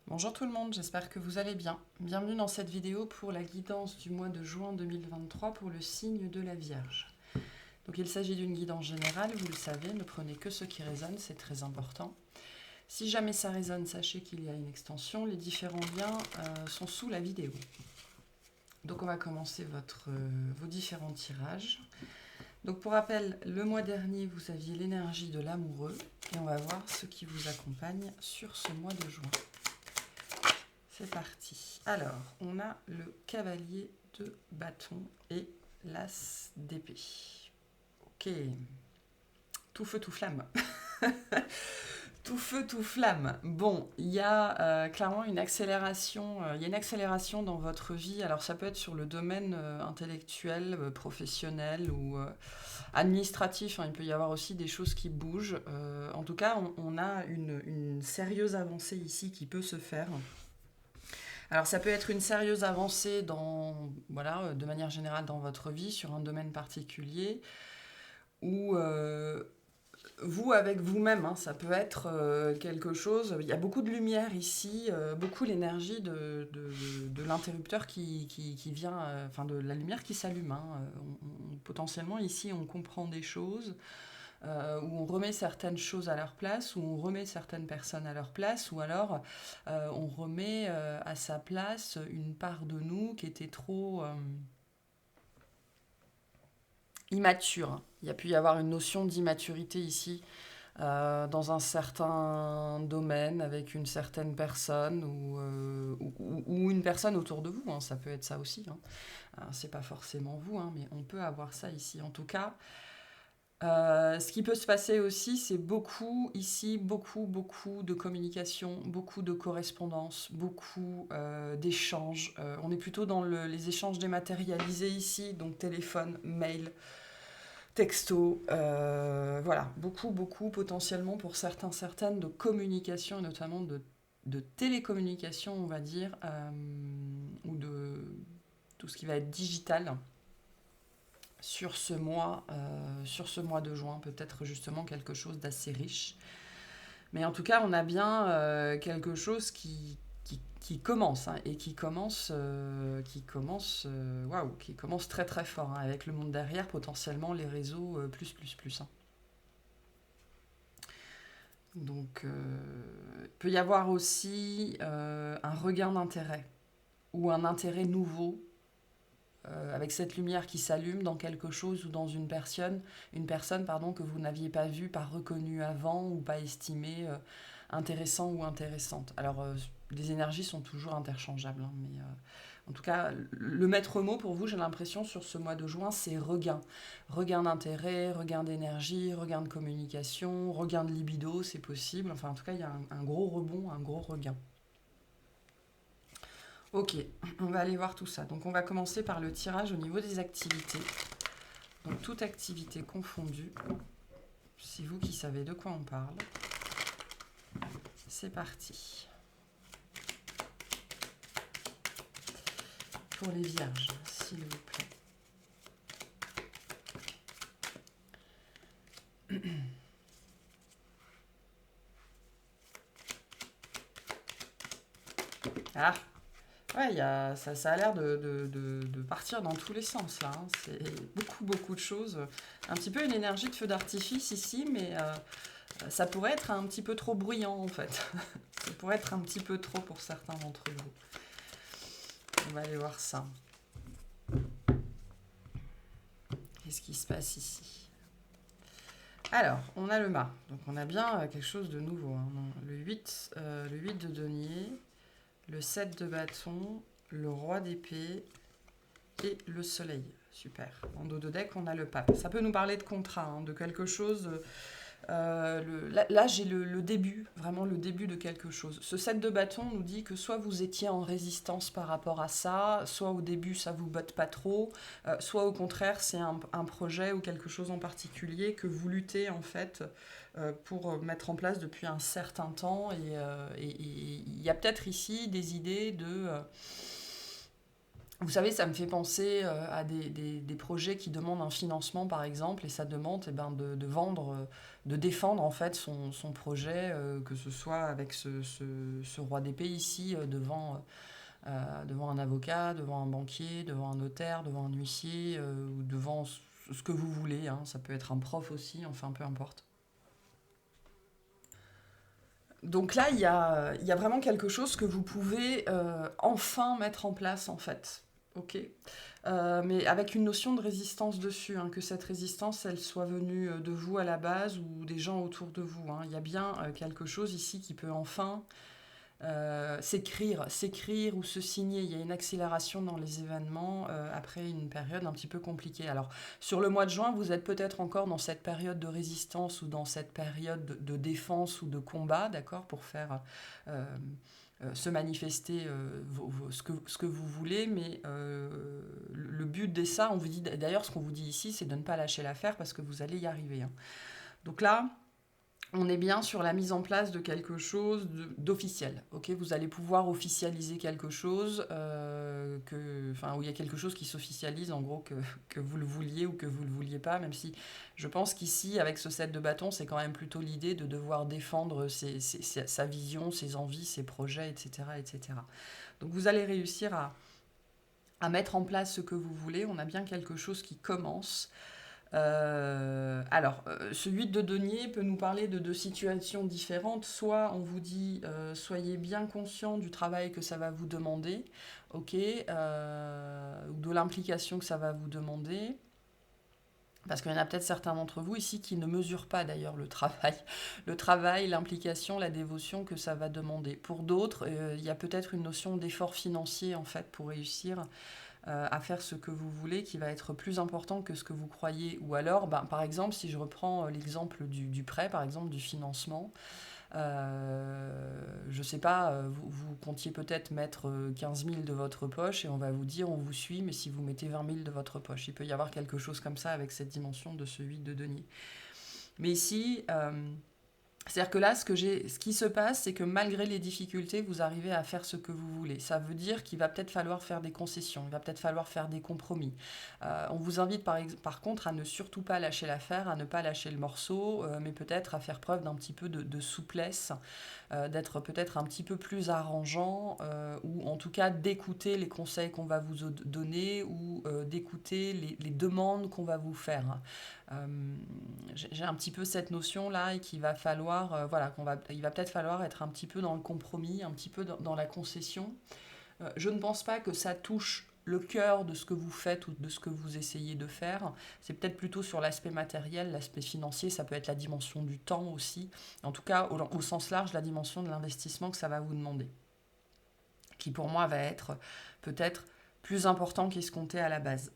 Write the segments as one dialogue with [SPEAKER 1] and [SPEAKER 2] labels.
[SPEAKER 1] Bonjour tout le monde, j'espère que vous allez bien. Bienvenue dans cette vidéo pour la guidance du mois de juin 2023 pour le signe de la Vierge. Donc il s'agit d'une guidance générale, vous le savez, ne prenez que ce qui résonne, c'est très important. Si jamais ça résonne, sachez qu'il y a une extension, les différents liens sont sous la vidéo. Donc on va commencer vos différents tirages. Donc pour rappel, le mois dernier, vous aviez l'énergie de l'amoureux et on va voir ce qui vous accompagne sur ce mois de juin. C'est parti. Alors, on a le cavalier de bâton et l'as d'épée. Ok. Tout feu, tout flamme. Tout feu, tout flamme. Bon, il y a clairement une accélération. Il y a une accélération dans votre vie. Alors, ça peut être sur le domaine intellectuel, professionnel ou administratif. Hein. Il peut y avoir aussi des choses qui bougent. En tout cas, on a une sérieuse avancée ici qui peut se faire. Alors ça peut être une sérieuse avancée de manière générale dans votre vie, sur un domaine particulier, ou vous avec vous-même, hein, ça peut être quelque chose, il y a beaucoup de lumière ici, beaucoup l'énergie de l'interrupteur qui vient, de la lumière qui s'allume. Hein. Potentiellement ici on comprend des choses, où on remet certaines choses à leur place, où on remet certaines personnes à leur place, ou alors on remet à sa place une part de nous qui était trop immature. Il y a pu y avoir une notion d'immaturité ici, dans un certain domaine, avec une certaine personne, ou une personne autour de vous. Hein. Ça peut être ça aussi. Hein. C'est pas forcément vous, hein, mais on peut avoir ça ici. En tout cas, ce qui peut se passer aussi, c'est beaucoup de communication, beaucoup de correspondance, beaucoup d'échanges. On est plutôt dans les échanges dématérialisés ici, donc téléphone, mail, texto, voilà, beaucoup potentiellement pour certaines de communication, et notamment de télécommunication, on va dire, ou de tout ce qui va être digital sur ce mois de juin, peut-être justement quelque chose d'assez riche. Mais en tout cas, on a bien quelque chose qui commence, hein, et qui commence très très fort, hein, avec le monde derrière, potentiellement les réseaux plus. Hein. Donc, il peut y avoir aussi un regain d'intérêt ou un intérêt nouveau avec cette lumière qui s'allume dans quelque chose ou dans une personne que vous n'aviez pas vue, pas reconnue avant ou pas estimée intéressant ou intéressante. Alors, les énergies sont toujours interchangeables, hein, mais en tout cas, le maître mot pour vous, j'ai l'impression, sur ce mois de juin, c'est regain. Regain d'intérêt, regain d'énergie, regain de communication, regain de libido, c'est possible. Enfin, en tout cas, il y a un gros rebond, un gros regain. Ok, on va aller voir tout ça. Donc on va commencer par le tirage au niveau des activités. Donc toute activité confondue. C'est vous qui savez de quoi on parle. C'est parti. Pour les vierges, s'il vous plaît. Ah, ouais, ça a l'air de partir dans tous les sens là. Hein. C'est beaucoup de choses. Un petit peu une énergie de feu d'artifice ici, mais ça pourrait être un petit peu trop bruyant en fait. Ça pourrait être un petit peu trop pour certains d'entre vous. On va aller voir ça. Qu'est-ce qui se passe ici? Alors, on a le mât. Donc on a bien quelque chose de nouveau. Hein. Le 8 de denier, le 7 de bâton, le roi d'épée et le soleil. Super. En dos de deck, on a le pape. Ça peut nous parler de contrat, hein, de quelque chose. Là, j'ai le début, vraiment le début de quelque chose. Ce 7 de bâton nous dit que soit vous étiez en résistance par rapport à ça, soit au début ça vous botte pas trop, soit au contraire c'est un projet ou quelque chose en particulier que vous luttez en fait pour mettre en place depuis un certain temps. Et il y a peut-être ici des idées Vous savez, ça me fait penser à des projets qui demandent un financement, par exemple, et ça demande de vendre, de défendre en fait son projet, que ce soit avec ce roi d'épée ici, devant un avocat, devant un banquier, devant un notaire, devant un huissier, ou devant ce que vous voulez, hein. Ça peut être un prof aussi, enfin peu importe. Donc là, il y a vraiment quelque chose que vous pouvez enfin mettre en place, en fait. Ok. Mais avec une notion de résistance dessus, hein, que cette résistance, elle soit venue de vous à la base ou des gens autour de vous, hein. Il y a bien quelque chose ici qui peut enfin s'écrire ou se signer. Il y a une accélération dans les événements après une période un petit peu compliquée. Alors, sur le mois de juin, vous êtes peut-être encore dans cette période de résistance ou dans cette période de défense ou de combat, d'accord, pour faire euh, se manifester ce que vous voulez, mais le but de ça, on vous dit d'ailleurs, ce qu'on vous dit ici, c'est de ne pas lâcher l'affaire parce que vous allez y arriver, hein. Donc là, on est bien sur la mise en place de quelque chose d'officiel. Ok, vous allez pouvoir officialiser quelque chose, où il y a quelque chose qui s'officialise, en gros, que vous le vouliez ou que vous ne le vouliez pas, même si je pense qu'ici, avec ce set de bâtons, c'est quand même plutôt l'idée de devoir défendre sa vision, ses envies, ses projets, etc., etc. Donc vous allez réussir à mettre en place ce que vous voulez. On a bien quelque chose qui commence. Ce 8 de denier peut nous parler de deux situations différentes. Soit on vous dit soyez bien conscient du travail que ça va vous demander, ok, ou de l'implication que ça va vous demander. Parce qu'il y en a peut-être certains d'entre vous ici qui ne mesurent pas d'ailleurs le travail, l'implication, la dévotion que ça va demander. Pour d'autres, il y a peut-être une notion d'effort financier en fait pour réussir à faire ce que vous voulez qui va être plus important que ce que vous croyez. Ou alors, par exemple, si je reprends l'exemple du prêt, par exemple du financement, je ne sais pas, vous comptiez peut-être mettre 15 000 de votre poche et on va vous dire on vous suit, mais si vous mettez 20 000 de votre poche, il peut y avoir quelque chose comme ça avec cette dimension de ce 8 de denier. Mais ici, c'est-à-dire que là, ce qui se passe, c'est que malgré les difficultés, vous arrivez à faire ce que vous voulez. Ça veut dire qu'il va peut-être falloir faire des concessions, il va peut-être falloir faire des compromis. On vous invite par contre à ne surtout pas lâcher l'affaire, à ne pas lâcher le morceau, mais peut-être à faire preuve d'un petit peu de souplesse, d'être peut-être un petit peu plus arrangeant, ou en tout cas d'écouter les conseils qu'on va vous donner, ou d'écouter les demandes qu'on va vous faire. J'ai un petit peu cette notion là et qu'il va falloir il va peut-être falloir être un petit peu dans le compromis, un petit peu dans la concession. Je ne pense pas que ça touche le cœur de ce que vous faites ou de ce que vous essayez de faire. C'est peut-être plutôt sur l'aspect matériel, l'aspect financier, ça peut être la dimension du temps aussi. En tout cas, au sens large, la dimension de l'investissement que ça va vous demander, qui pour moi va être peut-être plus important qu'escompté à la base.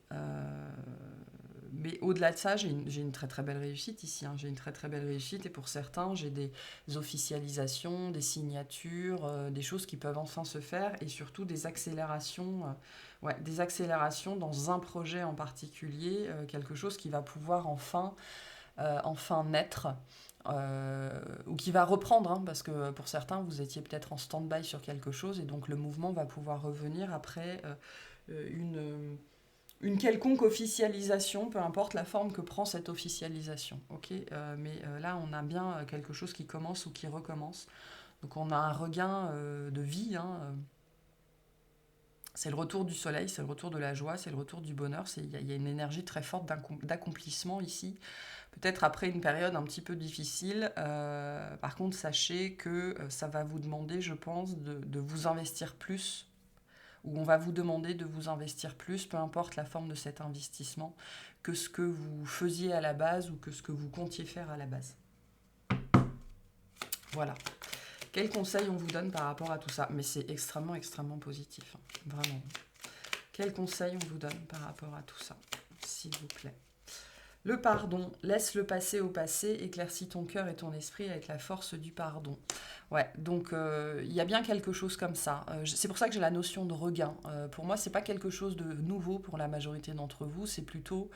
[SPEAKER 1] Mais au-delà de ça, j'ai une très très belle réussite ici, hein. J'ai une très très belle réussite et pour certains, j'ai des officialisations, des signatures, des choses qui peuvent enfin se faire et surtout des accélérations dans un projet en particulier, quelque chose qui va pouvoir enfin naître. Ou qui va reprendre, hein, parce que pour certains, vous étiez peut-être en stand-by sur quelque chose et donc le mouvement va pouvoir revenir après une quelconque officialisation, peu importe la forme que prend cette officialisation. Okay, là, on a bien quelque chose qui commence ou qui recommence. Donc on a un regain de vie, hein. C'est le retour du soleil, c'est le retour de la joie, c'est le retour du bonheur. Il y a une énergie très forte d'accomplissement ici. Peut-être après une période un petit peu difficile. Par contre, sachez que ça va vous demander, je pense, de vous investir plus, où on va vous demander de vous investir plus, peu importe la forme de cet investissement, que ce que vous faisiez à la base ou que ce que vous comptiez faire à la base. Voilà. Quel conseil on vous donne par rapport à tout ça? Mais c'est extrêmement, extrêmement positif, hein. Vraiment. Quel conseil on vous donne par rapport à tout ça, s'il vous plaît? Le pardon, laisse le passé au passé, éclaircis ton cœur et ton esprit avec la force du pardon. Ouais, donc il y a bien quelque chose comme ça. C'est pour ça que j'ai la notion de regain. Pour moi, c'est pas quelque chose de nouveau pour la majorité d'entre vous, c'est plutôt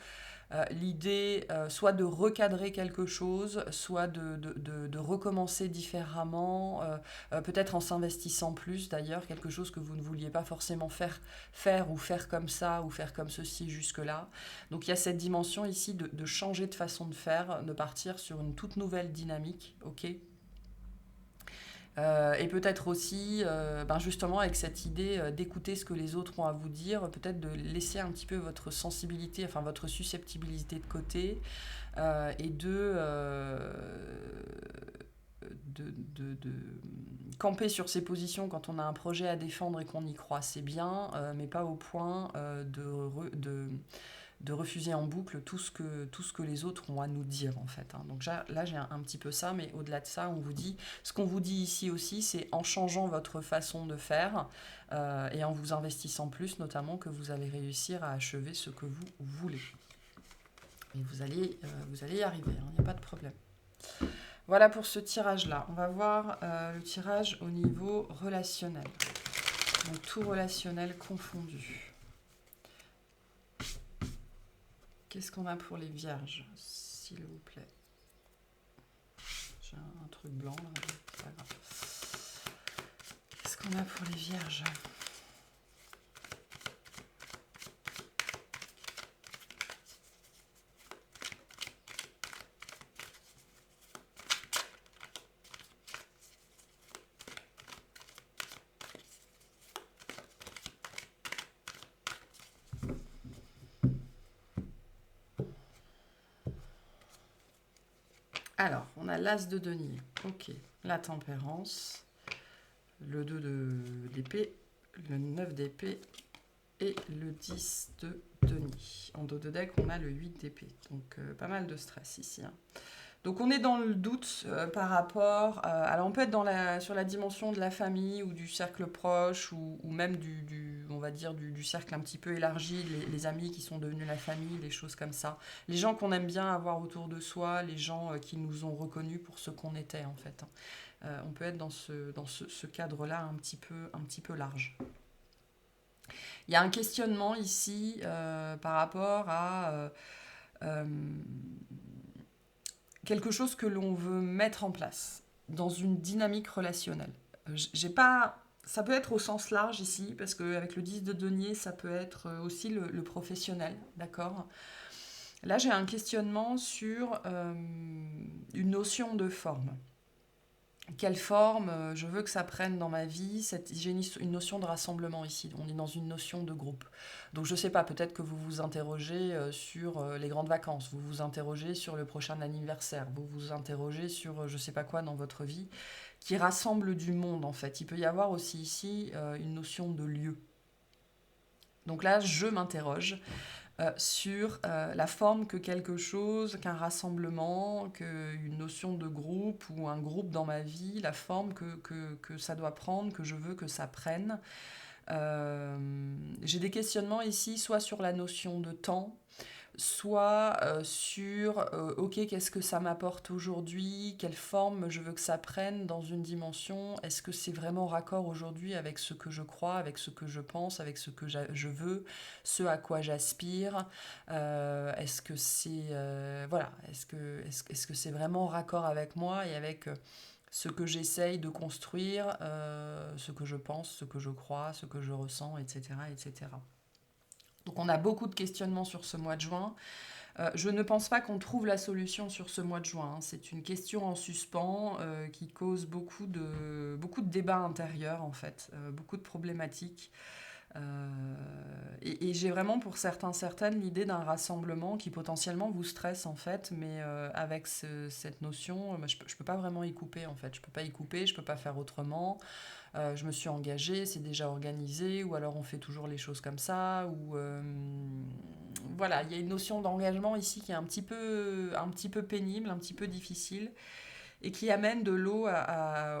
[SPEAKER 1] l'idée soit de recadrer quelque chose, soit de recommencer différemment, peut-être en s'investissant plus d'ailleurs, quelque chose que vous ne vouliez pas forcément faire ou faire comme ça ou faire comme ceci jusque-là. Donc il y a cette dimension ici de changer de façon de faire, de partir sur une toute nouvelle dynamique, ok. Et peut-être aussi, justement, avec cette idée d'écouter ce que les autres ont à vous dire, peut-être de laisser un petit peu votre sensibilité, enfin votre susceptibilité de côté, et de camper sur ses positions quand on a un projet à défendre et qu'on y croit, c'est bien, mais pas au point de refuser en boucle tout ce que les autres ont à nous dire, en fait. Hein. Donc là, j'ai un petit peu ça, mais au-delà de ça, ce qu'on vous dit ici aussi, c'est en changeant votre façon de faire et en vous investissant plus, notamment, que vous allez réussir à achever ce que vous voulez. Et vous allez y arriver, il n'y a pas de problème. Voilà pour ce tirage-là. On va voir le tirage au niveau relationnel. Donc tout relationnel confondu. Qu'est-ce qu'on a pour les vierges, s'il vous plaît? J'ai un truc blanc là, c'est pas grave. Qu'est-ce qu'on a pour les vierges? Alors, on a l'as de denier, ok, la tempérance, le 2 d'épée, le 9 d'épée et le 10 de denier. En dos de deck, on a le 8 d'épée, donc pas mal de stress ici. Hein. Donc on est dans le doute par rapport... alors on peut être sur la dimension de la famille ou du cercle proche ou même on va dire du cercle un petit peu élargi, les amis qui sont devenus la famille, les choses comme ça. Les gens qu'on aime bien avoir autour de soi, les gens qui nous ont reconnus pour ce qu'on était en fait. On peut être dans ce cadre-là un petit peu large. Il y a un questionnement ici par rapport à... quelque chose que l'on veut mettre en place dans une dynamique relationnelle. Ça peut être au sens large ici, parce qu'avec le 10 de denier, ça peut être aussi le professionnel, d'accord? Là, j'ai un questionnement sur une notion de forme. Quelle forme je veux que ça prenne dans ma vie? J'ai une notion de rassemblement ici, on est dans une notion de groupe. Donc je ne sais pas, peut-être que vous vous interrogez sur les grandes vacances, vous vous interrogez sur le prochain anniversaire, vous vous interrogez sur je ne sais pas quoi dans votre vie, qui rassemble du monde en fait. Il peut y avoir aussi ici une notion de lieu. Donc là, je m'interroge sur la forme que quelque chose, qu'un rassemblement, qu'une notion de groupe ou un groupe dans ma vie, la forme que ça doit prendre, que je veux que ça prenne. J'ai des questionnements ici, soit sur la notion de temps, soit sur ok, qu'est-ce que ça m'apporte aujourd'hui, quelle forme je veux que ça prenne dans une dimension, est-ce que c'est vraiment raccord aujourd'hui avec ce que je crois, avec ce que je pense, avec ce que je veux, ce à quoi j'aspire, est-ce que c'est voilà, est-ce que c'est vraiment raccord avec moi et avec ce que j'essaye de construire, ce que je pense, ce que je crois, ce que je ressens, etc., etc. Donc on a beaucoup de questionnements sur ce mois de juin. Je ne pense pas qu'on trouve la solution sur ce mois de juin. Hein. C'est une question en suspens qui cause beaucoup de débats intérieurs, en fait, beaucoup de problématiques. Et j'ai vraiment pour certaines l'idée d'un rassemblement qui potentiellement vous stresse en fait, mais avec cette notion, je peux pas vraiment y couper en fait. Je peux pas y couper, je peux pas faire autrement. Je me suis engagée, c'est déjà organisé, ou alors on fait toujours les choses comme ça, ou voilà, il y a une notion d'engagement ici qui est un petit peu pénible, un petit peu difficile, et qui amène de l'eau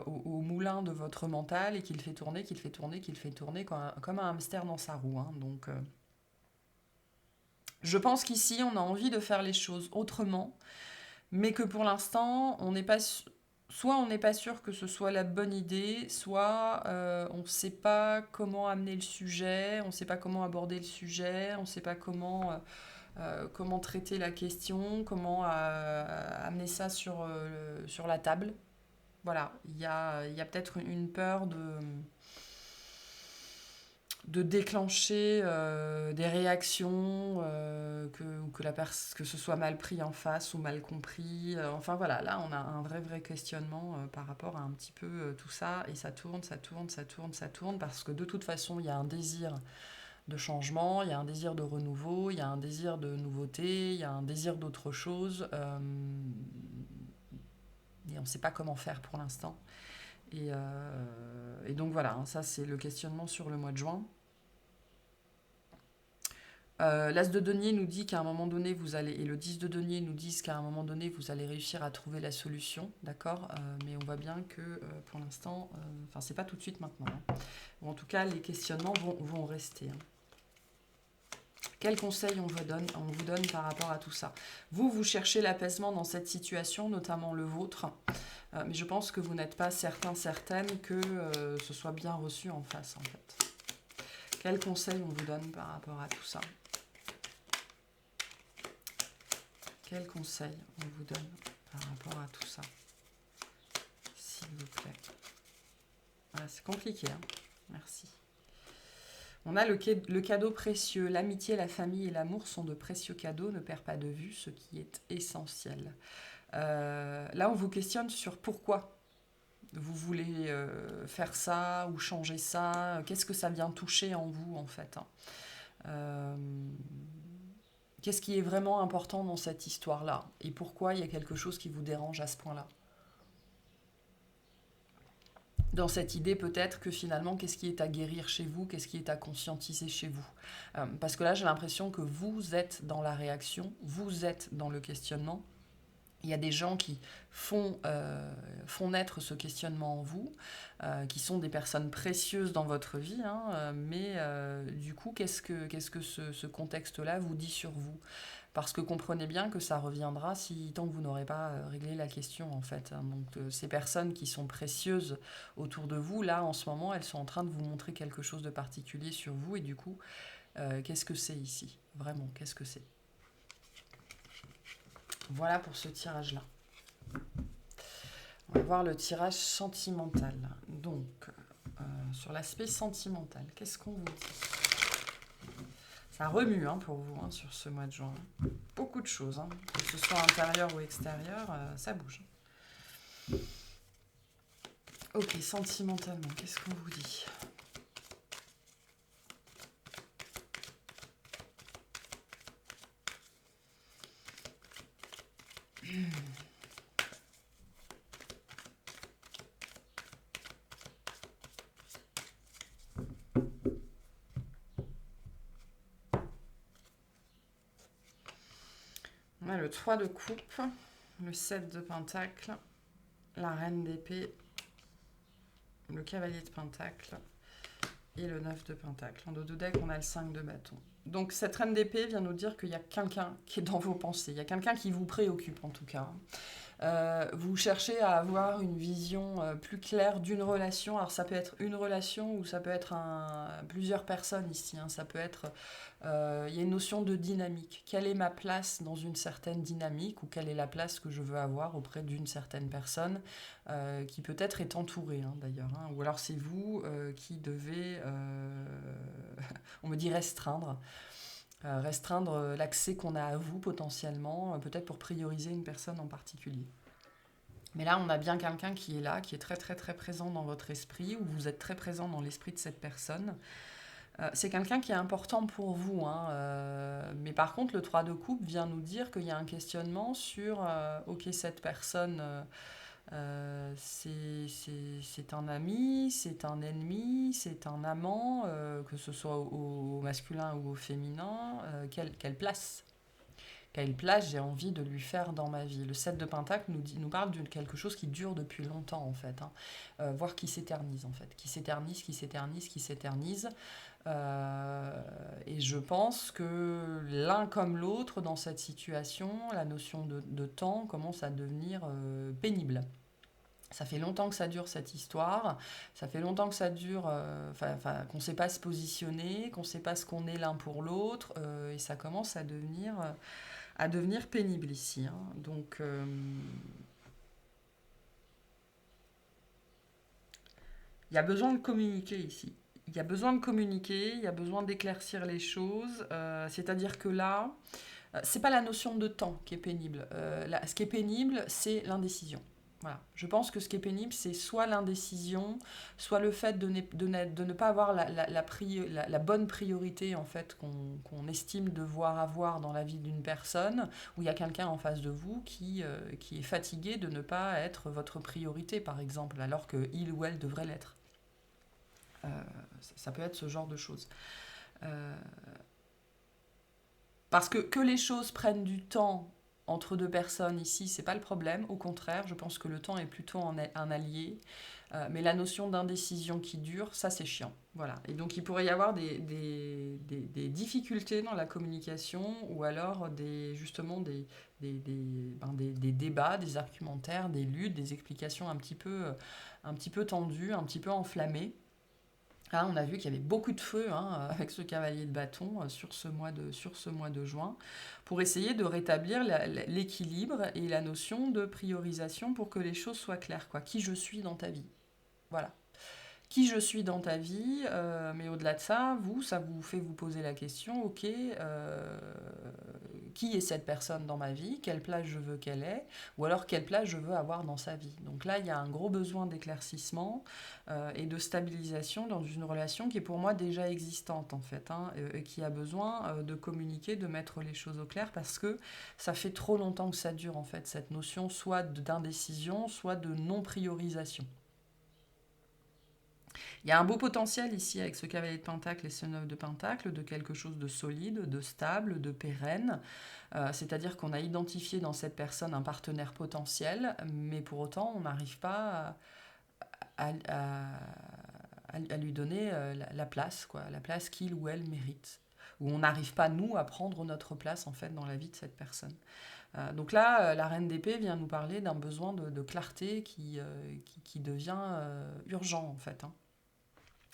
[SPEAKER 1] au moulin de votre mental et qui le fait tourner, comme un hamster dans sa roue. Hein. Donc, je pense qu'ici, on a envie de faire les choses autrement, mais que pour l'instant, soit on n'est pas sûr que ce soit la bonne idée, soit on ne sait pas comment amener le sujet, on ne sait pas comment aborder le sujet, on ne sait pas comment comment traiter la question, comment amener ça sur la table. Voilà, il y a peut-être une peur de déclencher des réactions, que ce soit mal pris en face ou mal compris. Enfin voilà, là on a un vrai questionnement par rapport à un petit peu tout ça, et ça tourne, parce que de toute façon il y a un désir de changement, il y a un désir de renouveau, il y a un désir de nouveauté, il y a un désir d'autre chose, et on ne sait pas comment faire pour l'instant. Et donc voilà, hein, ça c'est le questionnement sur le mois de juin. L'As de denier nous dit qu'à un moment donné, et le 10 de denier nous disent qu'à un moment donné, vous allez réussir à trouver la solution, d'accord. Mais on voit bien que pour l'instant, enfin c'est pas tout de suite maintenant, hein. Ou en tout cas, les questionnements vont rester, hein. Quel conseil on vous donne par rapport à tout ça? Vous cherchez l'apaisement dans cette situation, notamment le vôtre, mais je pense que vous n'êtes pas certaine que ce soit bien reçu en face, en fait. Quel conseil on vous donne par rapport à tout ça? Quel conseil on vous donne par rapport à tout ça? S'il vous plaît. Voilà, c'est compliqué, hein. Merci. On a le cadeau précieux. L'amitié, la famille et l'amour sont de précieux cadeaux. Ne perds pas de vue ce qui est essentiel. Là, on vous questionne sur pourquoi vous voulez faire ça ou changer ça. Qu'est-ce que ça vient toucher en vous, en fait, hein. Qu'est-ce qui est vraiment important dans cette histoire-là? Et pourquoi il y a quelque chose qui vous dérange à ce point-là? Dans cette idée peut-être que finalement, qu'est-ce qui est à guérir chez vous? Qu'est-ce qui est à conscientiser chez vous? Parce que là, j'ai l'impression que vous êtes dans la réaction, vous êtes dans le questionnement. Il y a des gens qui font naître ce questionnement en vous, qui sont des personnes précieuses dans votre vie, hein, mais du coup, qu'est-ce que ce contexte-là vous dit sur vous? Parce que comprenez bien que ça reviendra tant que vous n'aurez pas réglé la question, en fait, hein. Donc ces personnes qui sont précieuses autour de vous, là, en ce moment, elles sont en train de vous montrer quelque chose de particulier sur vous, et du coup, qu'est-ce que c'est ici? Vraiment, qu'est-ce que c'est? Voilà pour ce tirage-là. On va voir le tirage sentimental. Donc, sur l'aspect sentimental, qu'est-ce qu'on vous dit? Ça remue, hein, pour vous, hein, sur ce mois de juin. Beaucoup de choses, hein. Que ce soit intérieur ou extérieur, ça bouge. Ok, sentimentalement, qu'est-ce qu'on vous dit? On a le 3 de coupe, le 7 de pentacle, la reine d'épée, le cavalier de pentacle et le 9 de pentacle. En dos de deck, on a le 5 de bâton. Donc cette reine d'épée vient nous dire qu'il y a quelqu'un qui est dans vos pensées. Il y a quelqu'un qui vous préoccupe, en tout cas. Vous cherchez à avoir une vision plus claire d'une relation. Alors ça peut être une relation ou ça peut être plusieurs personnes ici, hein. Ça peut être... il y a une notion de dynamique. Quelle est ma place dans une certaine dynamique, ou quelle est la place que je veux avoir auprès d'une certaine personne qui peut-être est entourée, hein, d'ailleurs, hein. Ou alors c'est vous qui devez, on me dit restreindre l'accès qu'on a à vous potentiellement, peut-être pour prioriser une personne en particulier. Mais là, on a bien quelqu'un qui est là, qui est très très très présent dans votre esprit, ou vous êtes très présent dans l'esprit de cette personne. C'est quelqu'un qui est important pour vous, hein, mais par contre, le 3 de coupe vient nous dire qu'il y a un questionnement sur ok, cette personne, c'est un ami, c'est un ennemi, c'est un amant, que ce soit au masculin ou au féminin. Quelle place j'ai envie de lui faire dans ma vie? Le 7 de pentacle nous parle de quelque chose qui dure depuis longtemps, en fait, hein. Voire qui s'éternise, en fait. Qui s'éternise. Et je pense que l'un comme l'autre, dans cette situation, la notion de temps commence à devenir pénible. Ça fait longtemps que ça dure cette histoire, ça fait longtemps que ça dure, qu'on ne sait pas se positionner, qu'on ne sait pas ce qu'on est l'un pour l'autre, et ça commence à devenir pénible ici, hein. Donc, il y a besoin de communiquer ici. Il y a besoin de communiquer, il y a besoin d'éclaircir les choses. C'est-à-dire que là, c'est pas la notion de temps qui est pénible. Ce qui est pénible, c'est l'indécision. Voilà. Je pense que ce qui est pénible, c'est soit l'indécision, soit le fait de ne pas avoir la bonne priorité en fait qu'on estime devoir avoir dans la vie d'une personne, où il y a quelqu'un en face de vous qui est fatigué de ne pas être votre priorité, par exemple, alors qu'il ou elle devrait l'être. Ça peut être ce genre de choses. Parce que les choses prennent du temps entre deux personnes ici, c'est pas le problème. Au contraire, je pense que le temps est plutôt un allié. Mais la notion d'indécision qui dure, ça c'est chiant. Voilà. Et donc il pourrait y avoir des difficultés dans la communication ou alors justement des débats, des argumentaires, des luttes, des explications un petit peu tendues, un petit peu enflammées. Là, on a vu qu'il y avait beaucoup de feu avec ce cavalier de bâton sur ce mois de juin, pour essayer de rétablir l'équilibre et la notion de priorisation pour que les choses soient claires, quoi. Qui je suis dans ta vie. Voilà. Qui je suis dans ta vie, mais au-delà de ça, ça vous fait vous poser la question, ok, qui est cette personne dans ma vie, quelle place je veux qu'elle ait, ou alors quelle place je veux avoir dans sa vie. Donc là, il y a un gros besoin d'éclaircissement et de stabilisation dans une relation qui est pour moi déjà existante en fait, et qui a besoin de communiquer, de mettre les choses au clair, parce que ça fait trop longtemps que ça dure en fait, cette notion soit d'indécision, soit de non-priorisation. Il y a un beau potentiel ici avec ce cavalier de pentacle et ce 9 de pentacle, de quelque chose de solide, de stable, de pérenne. C'est-à-dire qu'on a identifié dans cette personne un partenaire potentiel, mais pour autant on n'arrive pas à lui donner la place, quoi, la place qu'il ou elle mérite. Ou on n'arrive pas, nous, à prendre notre place en fait dans la vie de cette personne. Donc là, la reine d'épée vient nous parler d'un besoin de clarté qui devient urgent en fait, hein.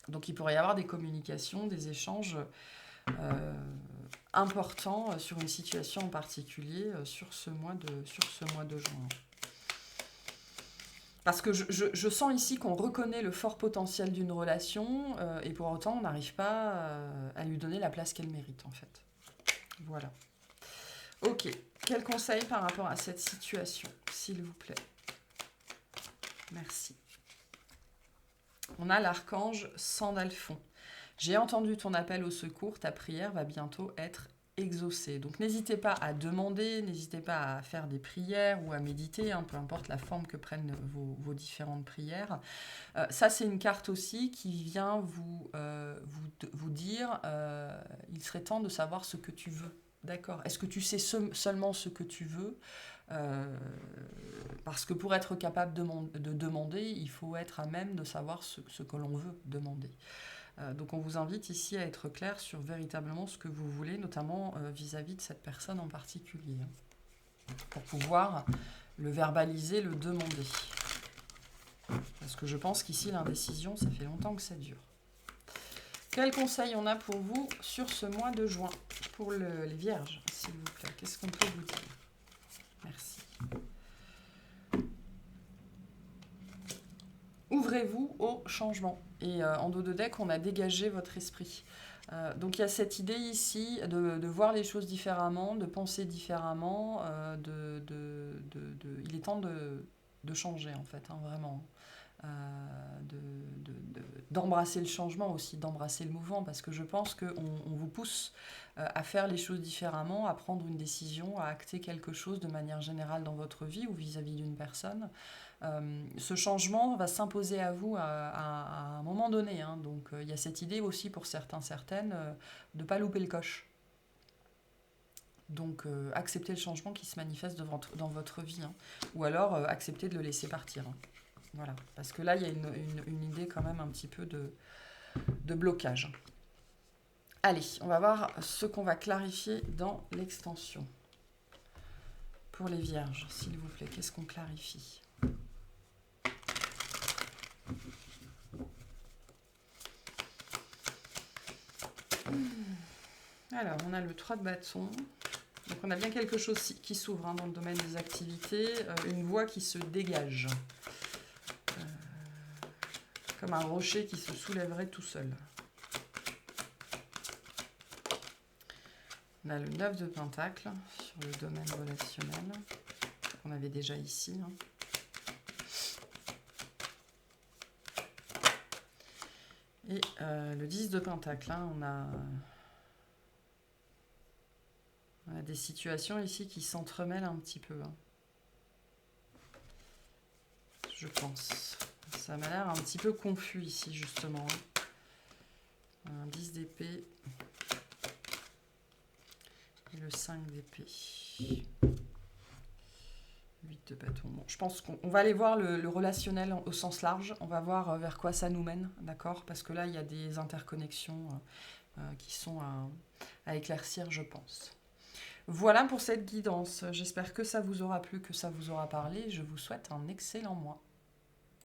[SPEAKER 1] Donc il pourrait y avoir des communications, des échanges importants sur une situation en particulier sur ce mois de juin. Parce que je sens ici qu'on reconnaît le fort potentiel d'une relation et pour autant on n'arrive pas à lui donner la place qu'elle mérite en fait. Voilà. Ok, quel conseil par rapport à cette situation, s'il vous plaît? Merci. On a l'archange Sandalphon. J'ai entendu ton appel au secours, ta prière va bientôt être exaucée. Donc n'hésitez pas à demander, n'hésitez pas à faire des prières ou à méditer, peu importe la forme que prennent vos différentes prières. Ça, c'est une carte aussi qui vient vous dire il serait temps de savoir ce que tu veux. D'accord. Est-ce que tu sais seulement ce que tu veux parce que pour être capable de demander, il faut être à même de savoir ce que l'on veut demander. Donc on vous invite ici à être clair sur véritablement ce que vous voulez, notamment vis-à-vis de cette personne en particulier, pour pouvoir le verbaliser, le demander. Parce que je pense qu'ici, l'indécision, ça fait longtemps que ça dure. Quel conseil on a pour vous sur ce mois de juin, pour les vierges, s'il vous plaît? Qu'est-ce qu'on peut vous dire? Merci. Ouvrez-vous au changement. Et en dos de deck, on a dégagé votre esprit. Donc il y a cette idée ici de voir les choses différemment, de penser différemment. Il est temps de changer en fait, vraiment. D'embrasser le changement aussi, d'embrasser le mouvement, parce que je pense qu'on vous pousse à faire les choses différemment, à prendre une décision, à acter quelque chose de manière générale dans votre vie ou vis-à-vis d'une personne. Ce changement va s'imposer à vous à un moment donné, hein. Donc il y a cette idée aussi pour certains, certaines, de ne pas louper le coche. Donc accepter le changement qui se manifeste dans votre vie, hein. Ou alors accepter de le laisser partir, hein. Voilà, parce que là, il y a une idée quand même un petit peu de blocage. Allez, on va voir ce qu'on va clarifier dans l'extension. Pour les vierges, s'il vous plaît, qu'est-ce qu'on clarifie? Alors, on a le 3 de bâton. Donc, on a bien quelque chose qui s'ouvre hein, dans le domaine des activités. Une voie qui se dégage. Comme un rocher qui se soulèverait tout seul. On a le 9 de Pentacle sur le domaine relationnel. On avait déjà ici. Hein. Et le 10 de Pentacle. Hein, on a des situations ici qui s'entremêlent un petit peu. Hein. Je pense. Ça m'a l'air un petit peu confus ici, justement. Hein. Un 10 d'épée. Et le 5 d'épée. 8 de bâton. Bon, je pense qu'on va aller voir le relationnel au sens large. On va voir vers quoi ça nous mène, d'accord? Parce que là, il y a des interconnexions qui sont à éclaircir, je pense. Voilà pour cette guidance. J'espère que ça vous aura plu, que ça vous aura parlé. Je vous souhaite un excellent mois.